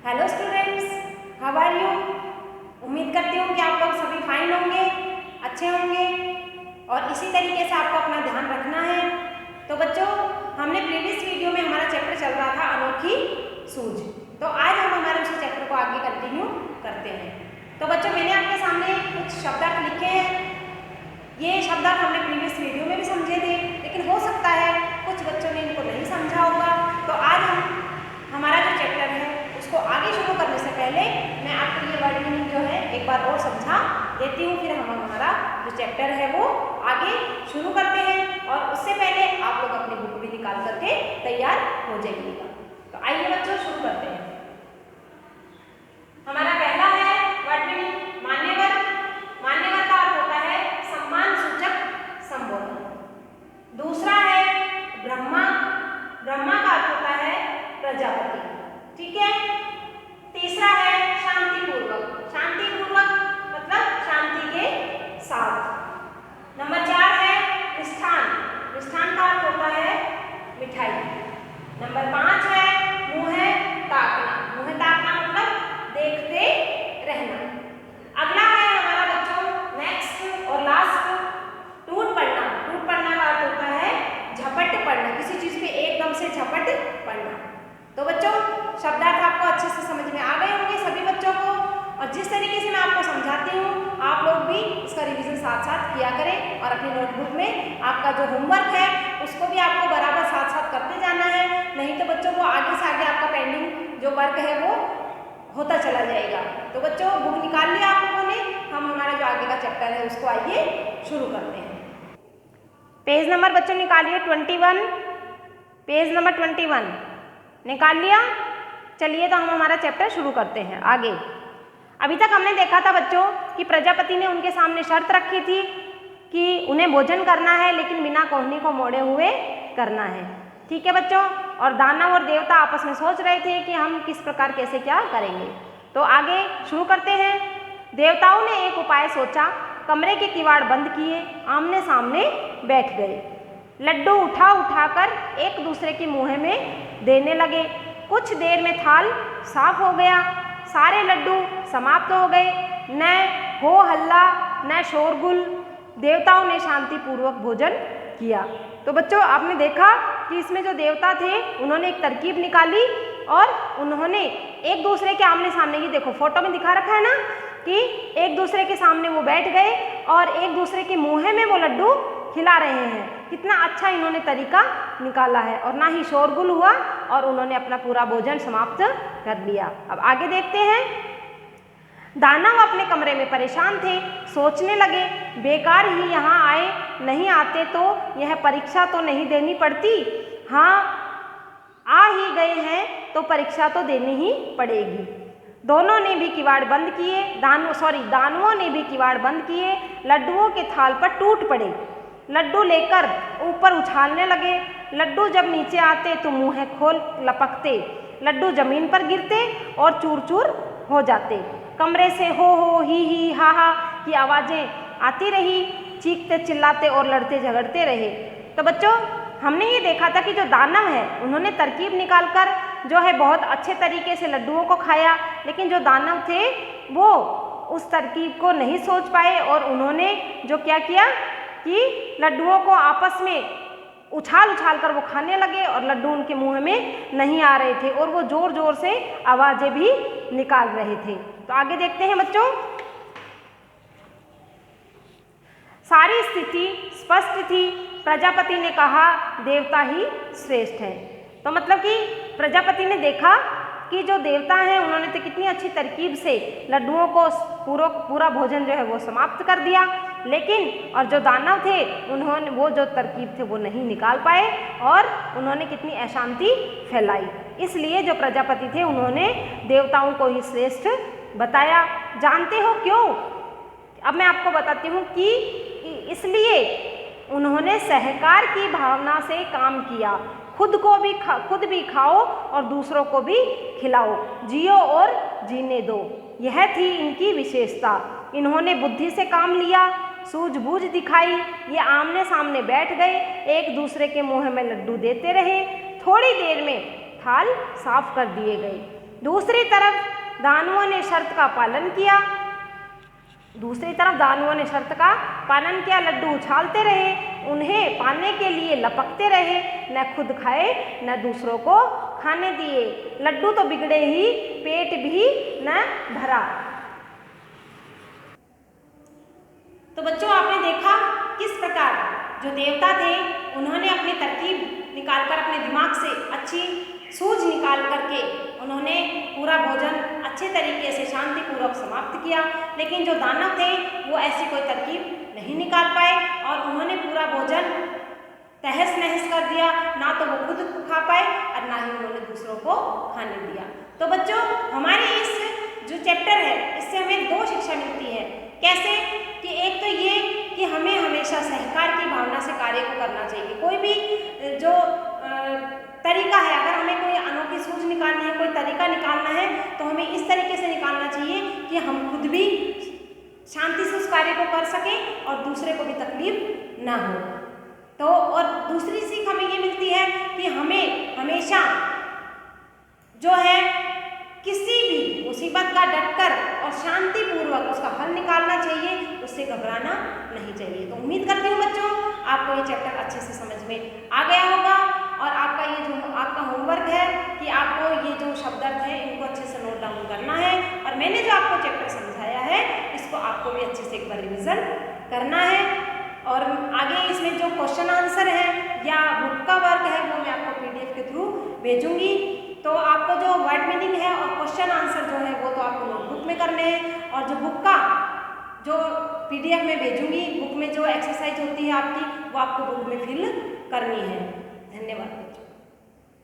Hello students, how are you. उम्मीद करती हूँ कि आप लोग सभी फाइन होंगे, अच्छे होंगे और इसी तरीके से आपको अपना ध्यान रखना है। तो बच्चों, हमने प्रीवियस वीडियो में हमारा चैप्टर चल रहा था अनोखी सूझ। तो आज हम हमारे उसी चैप्टर को आगे कंटिन्यू करते हैं। तो बच्चों, मैंने आपके सामने कुछ शब्दार्थ लिखे हैं। ये शब्दार्थ हमने प्रीवियस वीडियो में भी समझे थे, लेकिन हो सकता है कुछ बच्चों ने इनको नहीं समझा होगा। तो आज हम हमारा जो चैप्टर है उसको आगे शुरू करने से पहले मैं आपको ये वर्ड मीनिंग जो है एक बार और समझा देती हूँ, फिर हम हमारा जो चैप्टर है वो आगे शुरू करते हैं। और उससे पहले आप लोग अपनी बुक भी निकाल करके तैयार हो जाइएगा। तो आइए बच्चों, शुरू करते हैं। हमारा पहला है वर्ड मीनिंग मान्यवर। मान्यवर का अर्थ होता है सम्मान सूचक संबोधन। दूसरा है ब्रह्मा। ब्रह्मा का अर्थ होता है प्रजापति। ठीक है। तीसरा है शांतिपूर्वक। शांतिपूर्वक मतलब शांति के साथ। नंबर 4 है मिष्ठान। मिष्ठान का अर्थ होता है मिठाई। नंबर 5 है मुँह ताकना। मुँह ताकना मतलब देखते रहना। अगला है हमारा बच्चों नेक्स्ट और लास्ट टूट पड़ना। टूट पड़ना का अर्थ होता है झपट पड़ना, किसी चीज पे एकदम से झपट पड़ना। तो बच्चों, शब्दार्थ आपको अच्छे से समझ में आ गए होंगे सभी बच्चों को। और जिस तरीके से मैं आपको समझाती हूँ आप लोग भी इसका रिवीजन साथ साथ किया करें और अपनी नोटबुक में आपका जो होमवर्क है उसको भी आपको बराबर साथ साथ करते जाना है। नहीं तो बच्चों को आगे से आगे आपका पेंडिंग जो वर्क है वो होता चला जाएगा। तो बच्चों, बुक निकाल लिया आप लोगों ने। हम हमारा जो आगे का चैप्टर है उसको आइए शुरू करते हैं। पेज नंबर बच्चों निकालिए 21। पेज नंबर 21 निकाल लिया। चलिए तो हम हमारा चैप्टर शुरू करते हैं आगे। अभी तक हमने देखा था बच्चों कि प्रजापति ने उनके सामने शर्त रखी थी कि उन्हें भोजन करना है, लेकिन बिना कोहनी को मोड़े हुए करना है। ठीक है बच्चों। और दानव और देवता आपस में सोच रहे थे कि हम किस प्रकार कैसे क्या करेंगे। तो आगे शुरू करते हैं। देवताओं ने एक उपाय सोचा। कमरे के किवाड़ बंद किए, आमने सामने बैठ गए। लड्डू उठा उठाकर एक दूसरे के मुँह में देने लगे। कुछ देर में थाल साफ हो गया। सारे लड्डू समाप्त हो गए। न हो हल्ला न शोरगुल। देवताओं ने शांतिपूर्वक भोजन किया। तो बच्चों, आपने देखा कि इसमें जो देवता थे उन्होंने एक तरकीब निकाली और उन्होंने एक दूसरे के आमने सामने, ये देखो फोटो में दिखा रखा है ना कि एक दूसरे के सामने वो बैठ गए और एक दूसरे के मुँह में वो लड्डू खिला रहे हैं। कितना अच्छा इन्होंने तरीका निकाला है और ना ही शोरगुल हुआ और उन्होंने अपना पूरा भोजन समाप्त कर लिया। अब आगे देखते हैं। दानव अपने कमरे में परेशान थे। सोचने लगे, बेकार ही यहाँ आए, नहीं आते तो यह परीक्षा तो नहीं देनी पड़ती। हाँ, आ ही गए हैं तो परीक्षा तो देनी ही पड़ेगी। दोनों ने भी किवाड़ बंद किए। दानवों ने भी किवाड़ बंद किए। लड्डुओं के थाल पर टूट पड़े। लड्डू लेकर ऊपर उछालने लगे। लड्डू जब नीचे आते तो मुँह खोल लपकते। लड्डू जमीन पर गिरते और चूर चूर हो जाते। कमरे से हो ही हा की आवाज़ें आती रही। चीखते चिल्लाते और लड़ते झगड़ते रहे। तो बच्चों, हमने ये देखा था कि जो दानव है उन्होंने तरकीब निकालकर जो है बहुत अच्छे तरीके से लड्डुओं को खाया, लेकिन जो दानव थे वो उस तरकीब को नहीं सोच पाए और उन्होंने जो क्या किया कि लड्डुओं को आपस में उछाल कर वो खाने लगे और लड्डू उनके मुंह में नहीं आ रहे थे और वो जोर जोर से आवाज़ें भी निकाल रहे थे। तो आगे देखते हैं बच्चों। सारी स्थिति स्पष्ट थी। प्रजापति ने कहा, देवता ही श्रेष्ठ है। तो मतलब कि प्रजापति ने देखा कि जो देवता हैं उन्होंने तो कितनी अच्छी तरकीब से लड्डुओं को पूरा भोजन जो है वो समाप्त कर दिया, लेकिन और जो दानव थे उन्होंने वो जो तरकीब थे वो नहीं निकाल पाए और उन्होंने कितनी अशांति फैलाई। इसलिए जो प्रजापति थे उन्होंने देवताओं को ही श्रेष्ठ बताया। जानते हो क्यों? अब मैं आपको बताती हूँ कि इसलिए उन्होंने सहकार की भावना से काम किया। खुद भी खाओ और दूसरों को भी खिलाओ, जियो और जीने दो, यह थी इनकी विशेषता। इन्होंने बुद्धि से काम लिया, सूझबूझ दिखाई। ये आमने सामने बैठ गए, एक दूसरे के मुंह में लड्डू देते रहे। थोड़ी देर में थाल साफ कर दिए गए। दूसरी तरफ दानवों ने शर्त का पालन किया। दूसरी तरफ दानवों ने शर्त का पालन किया। लड्डू उछालते रहे, उन्हें पाने के लिए लपकते रहे, न खुद खाए न दूसरों को खाने दिए। लड्डू तो बिगड़े ही, पेट भी न भरा। तो बच्चों, आपने देखा किस प्रकार जो देवता थे उन्होंने अपनी तरकीब निकालकर, अपने दिमाग से अच्छी सूझ निकाल करके उन्होंने पूरा भोजन अच्छे तरीके से शांतिपूर्वक समाप्त किया। लेकिन जो दानव थे वो ऐसी कोई तरकीब नहीं निकाल पाए और उन्होंने पूरा भोजन तहस नहस कर दिया। ना तो वो खुद खा पाए और ना ही उन्होंने दूसरों को खाने दिया। तो बच्चों, हमारे इस जो चैप्टर है इससे हमें दो शिक्षा मिलती है। कैसे कि एक तो ये कि हमें हमेशा सहकार की भावना से कार्य को करना चाहिए। कोई भी जो तरीका है, अगर हमें कोई अनोखी सूझ निकालनी है, कोई तरीका निकालना है, तो हमें इस तरीके से निकालना चाहिए कि हम खुद भी शांति से उस कार्य को कर सकें और दूसरे को भी तकलीफ ना हो। तो और दूसरी सीख हमें ये मिलती है कि हमें हमेशा जो है किसी भी मुसीबत का डटकर और शांतिपूर्वक उसका हल निकालना चाहिए, उससे घबराना नहीं चाहिए। तो उम्मीद करती हूँ बच्चों आपको ये चैप्टर अच्छे से समझ में आ गया होगा और आपका ये जो आपका होमवर्क है कि आपको ये जो शब्दार्थ है इनको अच्छे से नोट डाउन करना है और मैंने जो आपको चैप्टर समझाया है इसको आपको भी अच्छे से एक बार रिविजन करना है। और आगे इसमें जो क्वेश्चन आंसर है या बुक का वर्क है वो मैं आपको PDF के थ्रू भेजूंगी। तो आपको जो वर्ड मीनिंग है और क्वेश्चन आंसर जो है वो तो आपको नोटबुक में करने हैं और जो बुक का जो PDF में भेजूंगी, बुक में जो एक्सरसाइज होती है आपकी वो आपको बुक में फिल करनी है। धन्यवाद।